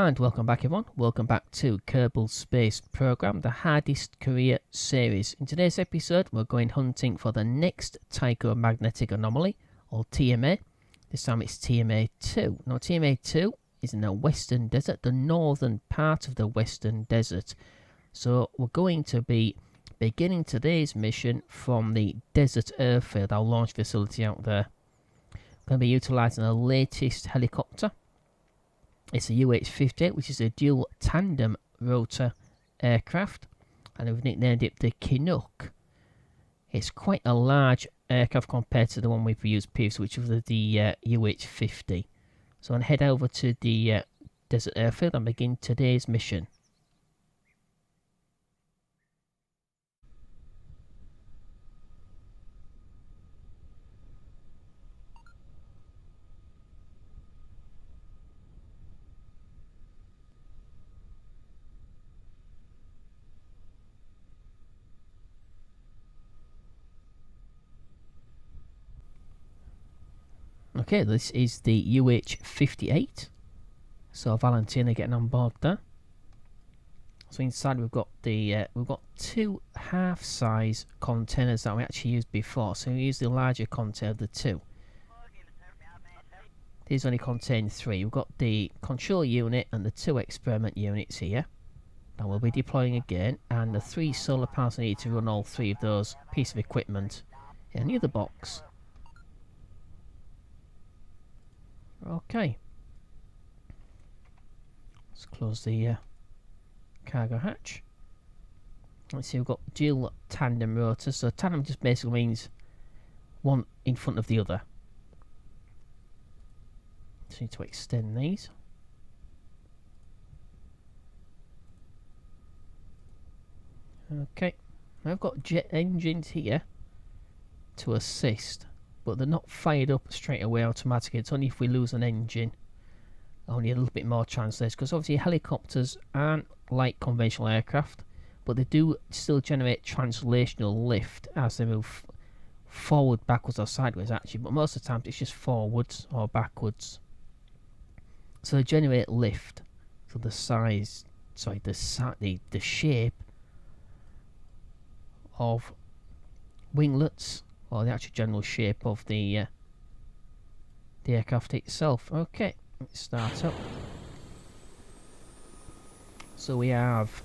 And welcome back everyone, welcome back to Kerbal Space Program, the hardest career series. In today's episode we're going hunting for the next Tycho magnetic anomaly, or TMA. This time it's TMA-2. Now TMA-2 is in the Western Desert, the northern part of the Western Desert. So we're going to be beginning today's mission from the Desert Airfield, our launch facility out there. We're going to be utilising the latest helicopter. It's a UH58, which is a dual tandem rotor aircraft, and we've nicknamed it the Kinook. It's quite a large aircraft compared to the one we've used previously, which was the UH50. So I'll head over to the Desert Airfield and begin today's mission. Okay, this is the UH58. So Valentina getting on board there. So inside we've got the two half-size containers that we actually used before. So we use the larger container of the two. These only contain three. We've got the control unit and the two experiment units here that we'll be deploying again, and the three solar panels need to run all three of those pieces of equipment in the other box. Okay, let's close the cargo hatch. Let's see, we've got dual tandem rotors. So tandem just basically means one in front of the other. So we need to extend these. Okay, now I've got jet engines here to assist, but they're not fired up straight away automatically. It's only if we lose an engine, only a little bit more chance there, because obviously helicopters aren't like conventional aircraft, but they do still generate translational lift as they move forward, backwards or sideways actually, but most of the time it's just forwards or backwards. So they generate lift. So the size, sorry, the shape of winglets, or the actual general shape of the aircraft itself. Okay, let's start up. So we have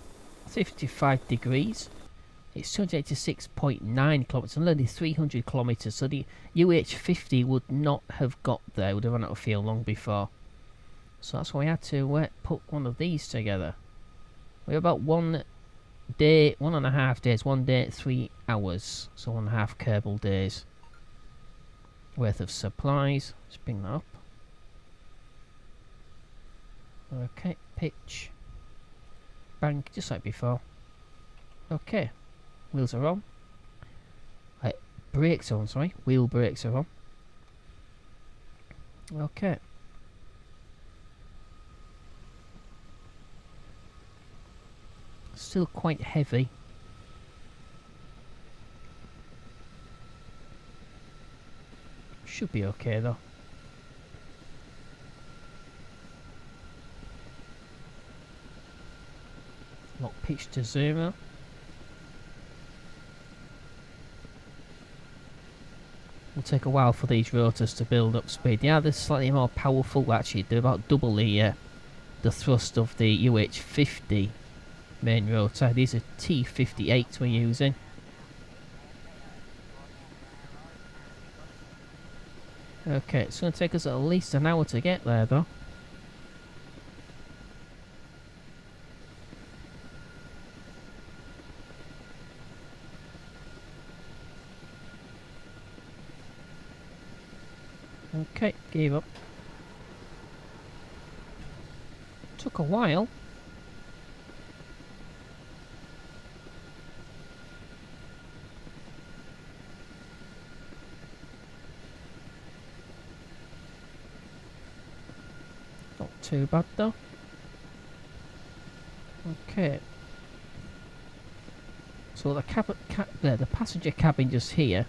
55 degrees. It's 286.9 kilometers, and only 300 kilometers. So the UH50 would not have got there. It would have run out of fuel long before. So that's why we had to put one of these together. We have about 1 day, 1.5 days, 1 day, 3 hours. So 1.5 Kerbal days worth of supplies. Let's bring that up. Okay, pitch. Bank, just like before. Okay, wheels are on. Brakes are on, sorry. Wheel brakes are on. Okay. Still quite heavy. Should be okay though. Lock pitch to 0. It'll take a while for these rotors to build up speed. Yeah, they're slightly more powerful actually. They're about double the thrust of the UH50 main rotor. These are T58 we're using. Okay, it's going to take us at least an hour to get there though. Okay, gave up. Took a while. Not too bad though. Okay. So the passenger cabin just here,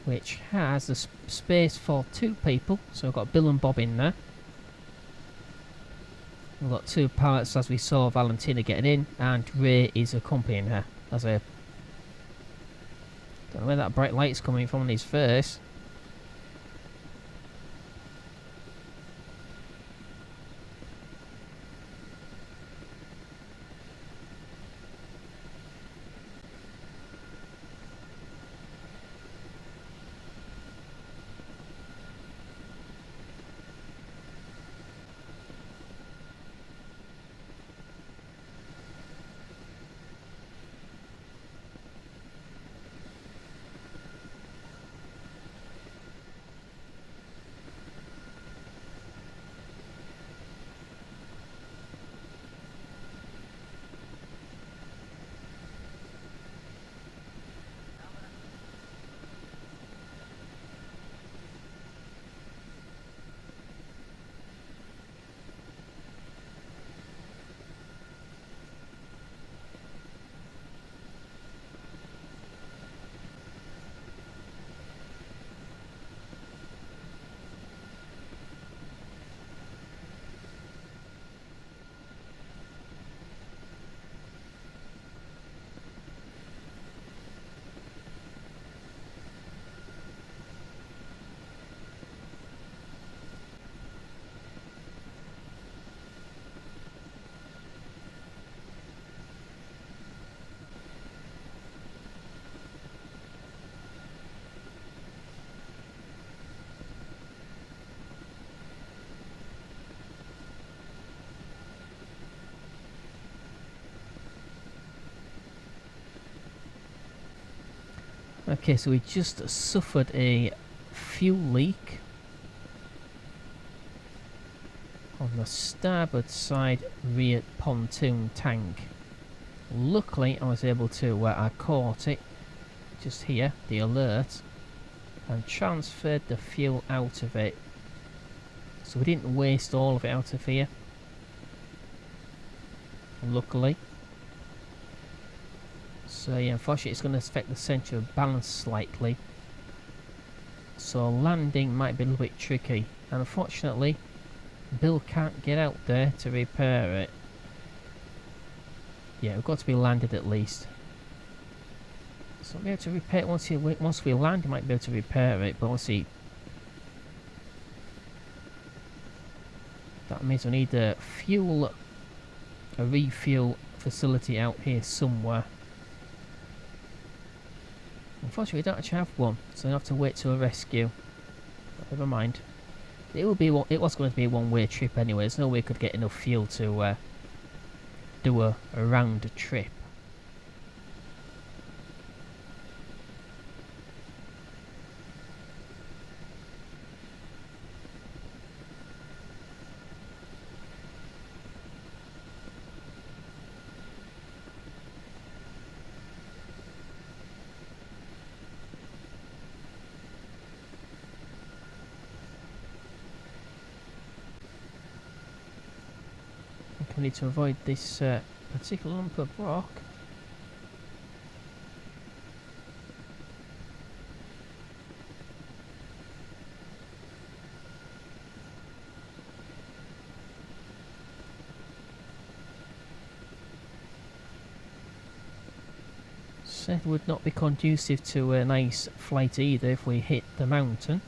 which has the space for 2 people. So I've got Bill and Bob in there. We've got two pilots as we saw Valentina getting in, and Ray is accompanying her. As a don't know where that bright light's coming from on his face. Okay, so we just suffered a fuel leak on the starboard side rear pontoon tank. Luckily I was able to, I caught it just here, the alert, and transferred the fuel out of it. So we didn't waste all of it out of here, luckily. So yeah, unfortunately it's going to affect the centre of balance slightly. So landing might be a little bit tricky. And unfortunately, Bill can't get out there to repair it. Yeah, we've got to be landed at least. So I'll be able to repair it once we land. He might be able to repair it, but obviously that means we need a refuel facility out here somewhere. Unfortunately, we don't actually have one, so we have to wait to a rescue. But never mind. It was going to be a one-way trip anyway. There's no way we could get enough fuel to do a round trip. We need to avoid this particular lump of rock. Said would not be conducive to a nice flight either if we hit the mountain.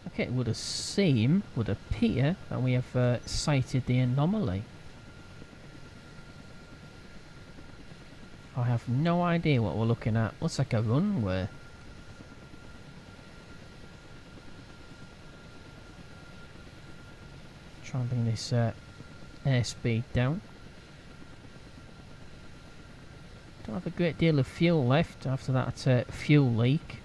Okay, it would appear that we have sighted the anomaly. I have no idea what we're looking at. Looks like a runway. Try and bring this airspeed down. Don't have a great deal of fuel left after that fuel leak.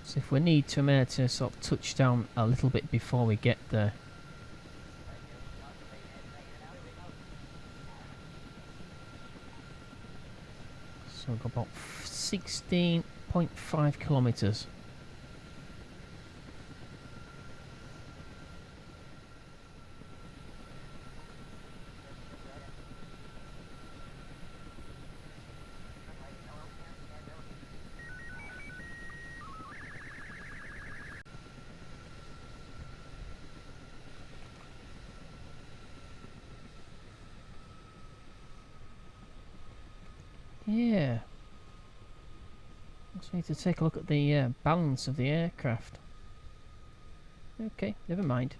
So if we need to sort of touch down a little bit before we get there. So we've got about 16.5 kilometres. Yeah. Just need to take a look at the balance of the aircraft. Okay, never mind.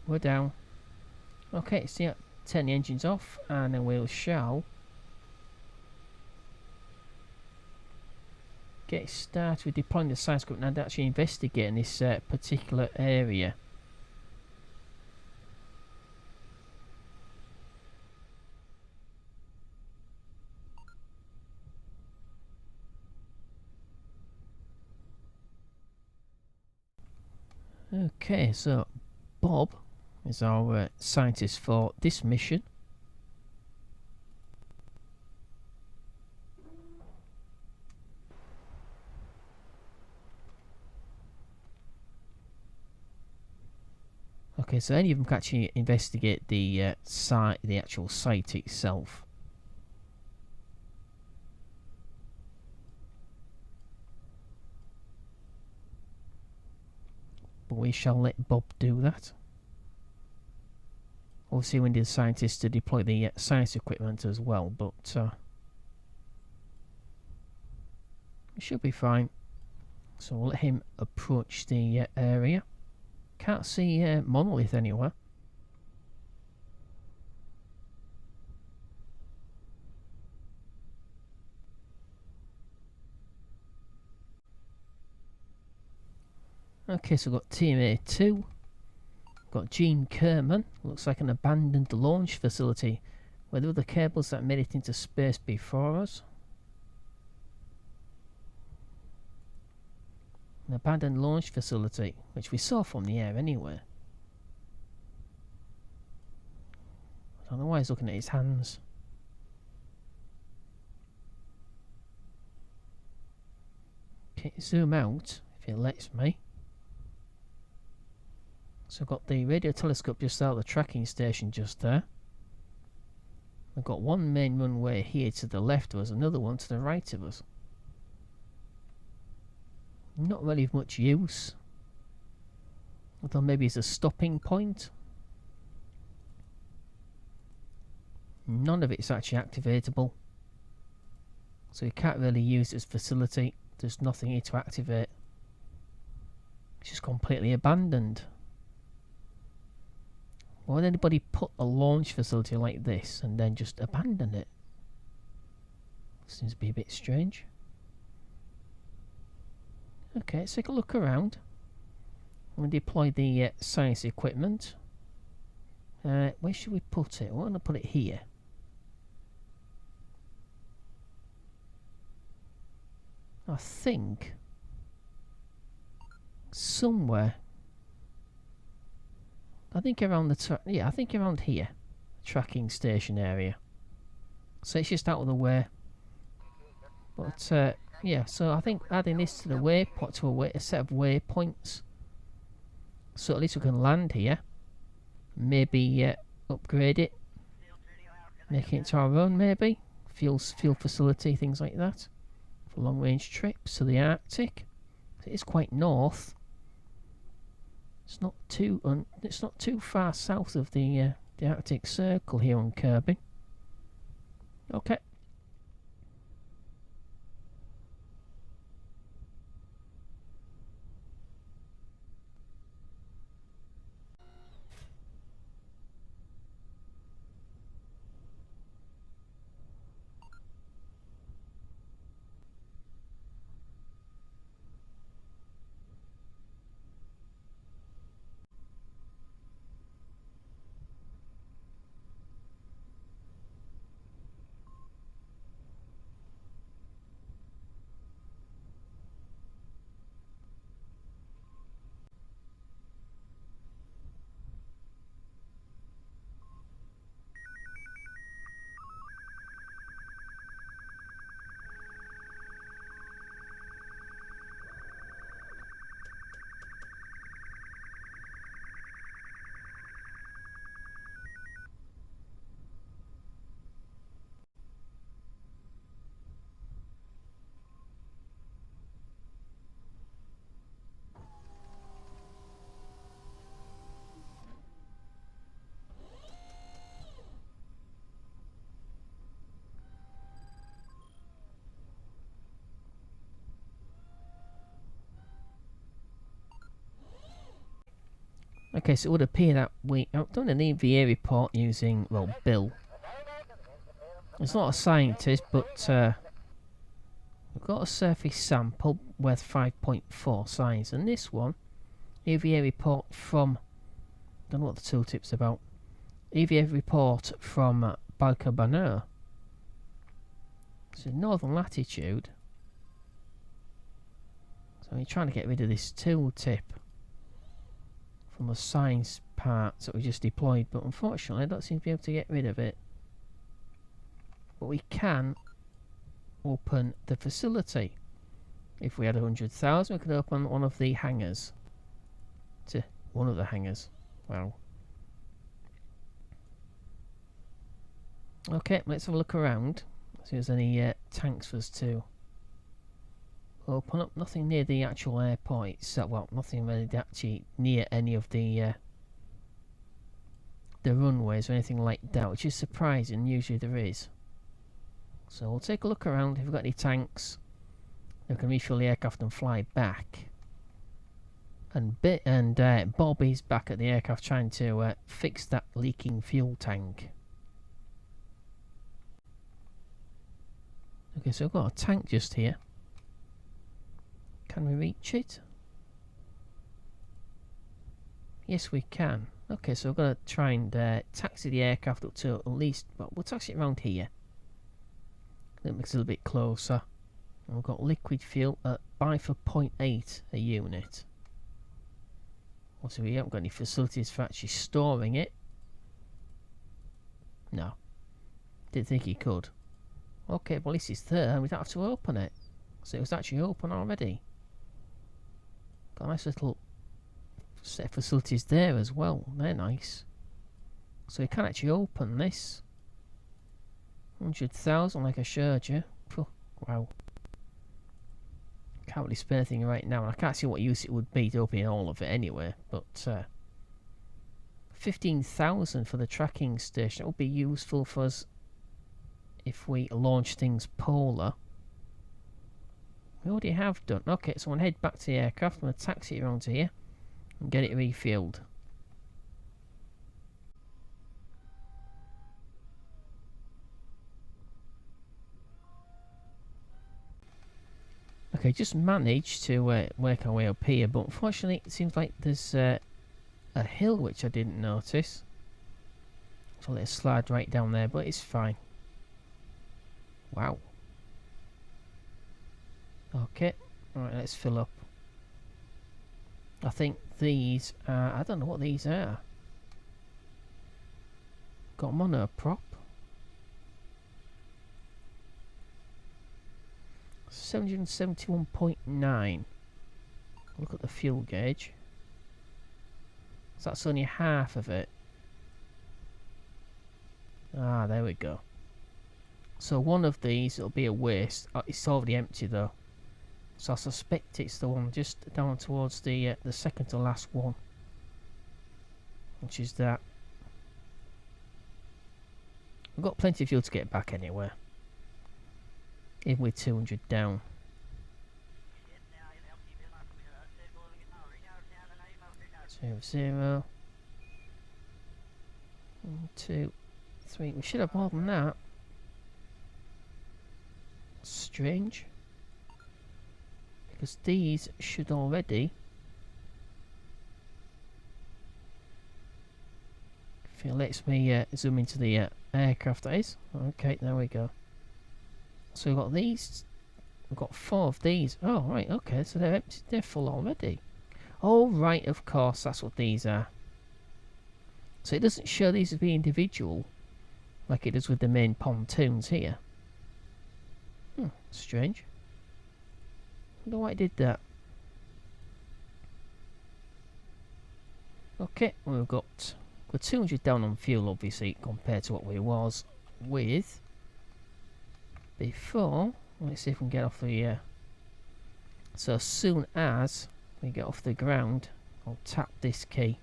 We're down. Okay, so yeah, turn the engines off and then we shall get started with deploying the science group and actually investigating this particular area. Okay, so Bob is our scientist for this mission. Okay, so any of them can actually investigate the site, the actual site itself. But we shall let Bob do that. Obviously we need the scientists to deploy the science equipment as well, but it should be fine. So we'll let him approach the area. Can't see Monolith anywhere. Okay, so we've got TMA-2. Got Gene Kerman. Looks like an abandoned launch facility where there were the cables that made it into space before us. An abandoned launch facility, which we saw from the air anyway. I don't know why he's looking at his hands. Okay, zoom out if it lets me. So I've got the radio telescope just out of the tracking station just there. We've got one main runway here to the left of us, another one to the right of us. Not really of much use. Although maybe it's a stopping point. None of it's actually activatable. So you can't really use this facility. There's nothing here to activate. It's just completely abandoned. Why would anybody put a launch facility like this and then just abandon it? Seems to be a bit strange. Okay, let's take a look around. I'm going to deploy the science equipment. Where should we put it? I want to put it here. I think somewhere. I think around the I think around here, tracking station area. So it's just out of the way. But yeah, so I think adding this to the waypoint, to a set of waypoints, so at least we can land here. Maybe upgrade it, make it to our own. Maybe fuel facility, things like that, for long range trips to the Arctic. It is quite north. It's not too far south of the Arctic Circle here on Kirby. Okay. Okay, so it would appear that we have done an EVA report using, well, Bill. He's not a scientist, but we've got a surface sample worth 5.4 science, and this one, EVA report from, I don't know what the tooltip's about. EVA report from Balkabanur. It's in northern latitude. So we're trying to get rid of this tooltip from the science parts that we just deployed, but unfortunately I don't seem to be able to get rid of it. But we can open the facility. If we had 100,000, we could open one of the hangars. One of the hangars. Wow. Okay, let's have a look around. See if there's any tanks for us to open up. Nothing near the actual airport itself. Well, nothing really actually near any of the runways or anything like that, which is surprising. Usually there is. So we'll take a look around. If we've got any tanks, we can refuel the aircraft and fly back. And Bobby's back at the aircraft trying to fix that leaking fuel tank. Okay, so I've got a tank just here. Can we reach it? Yes, we can. Okay, so we're going to try and taxi the aircraft up to at least, well, we'll taxi it around here. That makes it a little bit closer. And we've got liquid fuel at buy for 0.8 a unit. Also, we haven't got any facilities for actually storing it. No. Didn't think he could. Okay, well, at least it's there. We don't have to open it. So it was actually open already. Got a nice little set of facilities there as well. They're nice. So we can actually open this. 100,000 like I showed you. Wow. Can't really spare anything right now. I can't see what use it would be to open all of it anyway. But 15,000 for the tracking station. That would be useful for us if we launch things polar. We already have done. Okay, so I'm going to head back to the aircraft. I'm going to taxi it around to here and get it refueled. Okay, just managed to work our way up here, but unfortunately it seems like there's a hill which I didn't notice. So let's slide right down there, but it's fine. Wow. Okay, alright, let's fill up. I think these are, I don't know what these are. Got monoprop. 771.9. Look at the fuel gauge. So that's only half of it. Ah, there we go. So one of these, it'll be a waste. Oh, it's already empty though. So I suspect it's the one just down towards the second to last one, which is that. We've got plenty of fuel to get back anyway, even with 200 down. Zero. 1, 2, 3. We should have more than that. Strange. Because these should already. If it lets me zoom into the aircraft, that is. Okay, there we go. So we've got these. We've got 4 of these. Oh, right, okay, so they're empty, they're full already. Oh, right, of course, that's what these are. So it doesn't show these as being individual, like it does with the main pontoons here. Strange. I wonder why it did that. Okay, well, we've got 200 down on fuel, obviously, compared to what we was with before. Let's see if we can get off the... So as soon as we get off the ground, I'll tap this key.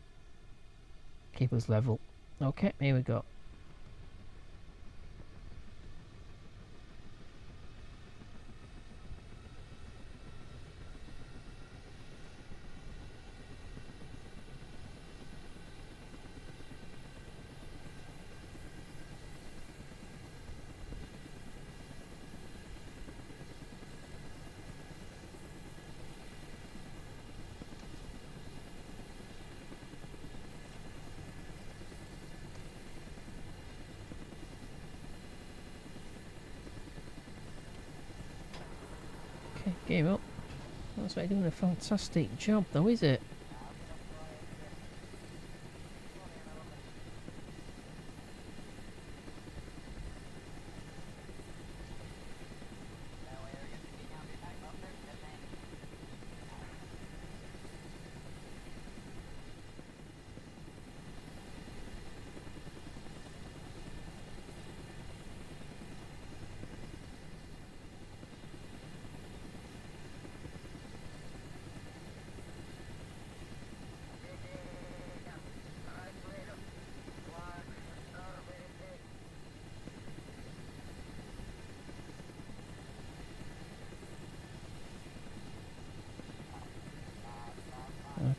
Keep us level. Okay, here we go. give up. That's why doing a fantastic job though, is it?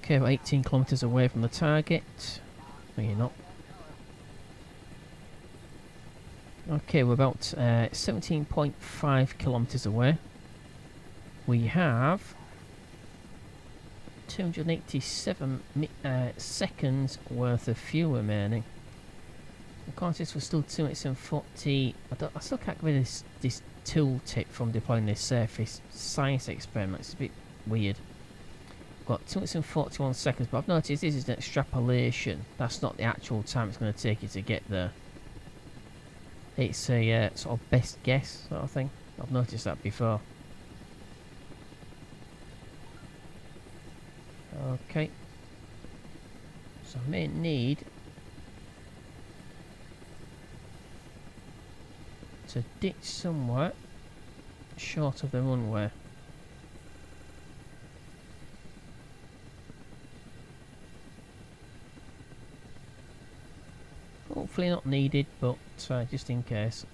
Okay, we're 18 kilometres away from the target. No, you're not. Okay, we're about 17.5 kilometres away. We have 287 seconds worth of fuel remaining. Of course, this was still 2 minutes and 40. I still can't get rid of this tooltip from deploying this surface science experiment. It's a bit weird. Got 2 minutes and 41 seconds, but I've noticed this is an extrapolation. That's not the actual time it's going to take you to get there. It's a sort of best guess sort of thing. I've noticed that before. Okay. So I may need to ditch somewhere short of the runway. Hopefully not needed, but just in case.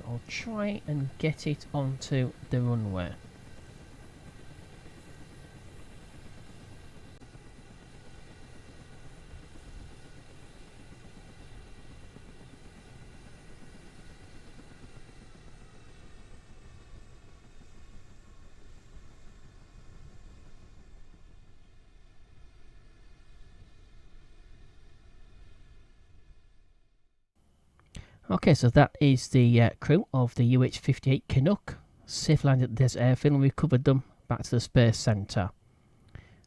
I'll try and get it onto the runway. Okay, so that is the crew of the UH58 Kinook. Safe landed at the desert airfield and we recovered them back to the Space Centre.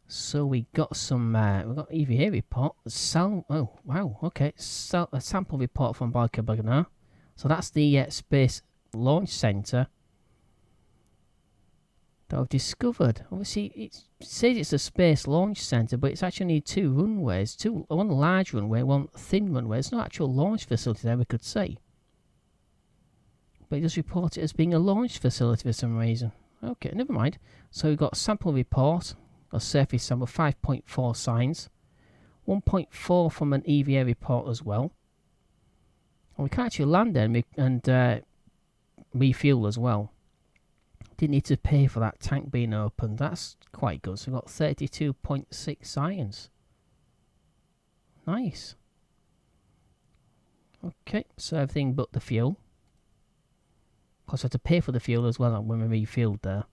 So we got some, we got EVA report. Oh, wow, okay. A sample report from Unkerballed. So that's the Space Launch Centre that I've discovered. Obviously, it says it's a Space Launch Centre, but it's actually only 2 runways. One large runway, one thin runway. It's not an actual launch facility there, we could say. But it does report it as being a launch facility for some reason. Okay, never mind. So we've got sample report, a surface sample, 5.4 signs. 1.4 from an EVA report as well. And we can actually land there and refuel as well. Didn't need to pay for that tank being opened. That's quite good. So we've got 32.6 science. Nice. Okay, so everything but the fuel. Of course, I had to pay for the fuel as well when we refueled there.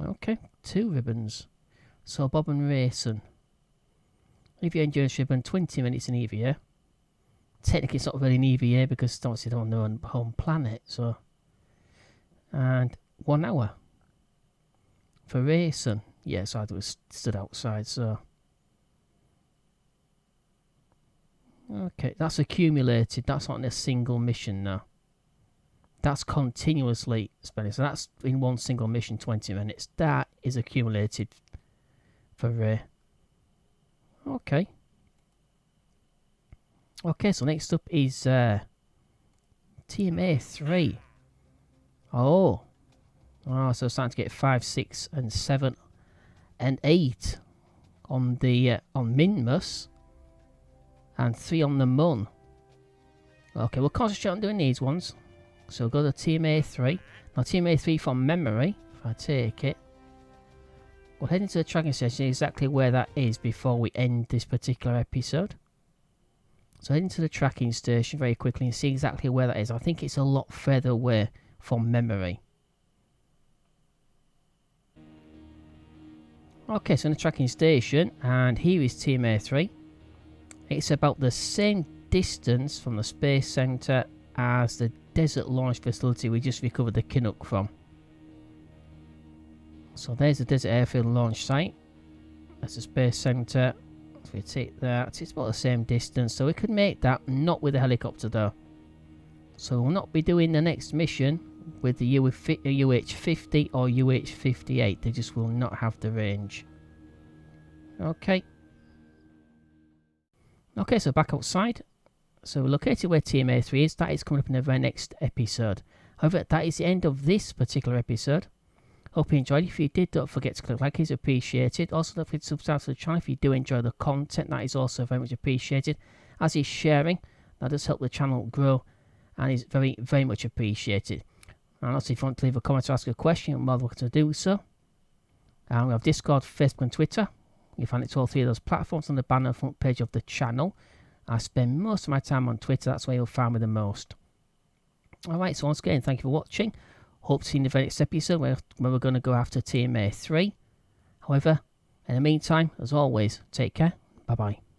Okay, 2 ribbons. So Bob and Rayson. EVA endurance ribbon, 20 minutes in EVA. Technically it's not really an EVA because obviously they're on their own home planet, so. And 1 hour. For Rayson. Yeah, so I was stood outside, so. Okay, that's accumulated. That's not in a single mission now. That's continuously spending. So that's in one single mission, 20 minutes. That is accumulated for Ray. Okay. Okay, so next up is TMA-2. Oh, so starting to get 5, 6, and 7, and 8 on the on Minmus, and 3 on the Mun. Okay, we'll concentrate on doing these ones. So we'll go to TMA-3. Now TMA-3 from memory, if I take it. We'll head into the tracking station, exactly where that is before we end this particular episode. So head into the tracking station very quickly and see exactly where that is. I think it's a lot further away from memory. Okay, so in the tracking station, and here is TMA-3. It's about the same distance from the Space Centre as the desert launch facility we just recovered the Kinook from. So there's the desert airfield launch site. That's the Space Centre. If we take that, it's about the same distance, so we could make that, not with a helicopter though. So we'll not be doing the next mission with the UH50 or UH58. They just will not have the range. Okay. Okay, so back outside. So we're located where TMA-2 is. That is coming up in the very next episode. However, that is the end of this particular episode. Hope you enjoyed. If you did, don't forget to click like. It's appreciated. Also, don't forget to subscribe to the channel if you do enjoy the content. That is also very much appreciated. As is sharing, that does help the channel grow and is very, very much appreciated. And also, if you want to leave a comment or ask a question, you're more than welcome to do so. And we have Discord, Facebook and Twitter. You find it to all three of those platforms on the banner front page of the channel. I spend most of my time on Twitter. That's where you'll find me the most. Alright, so once again, thank you for watching. Hope to see you in the very next episode where we're going to go after TMA-3. However, in the meantime, as always, take care. Bye-bye.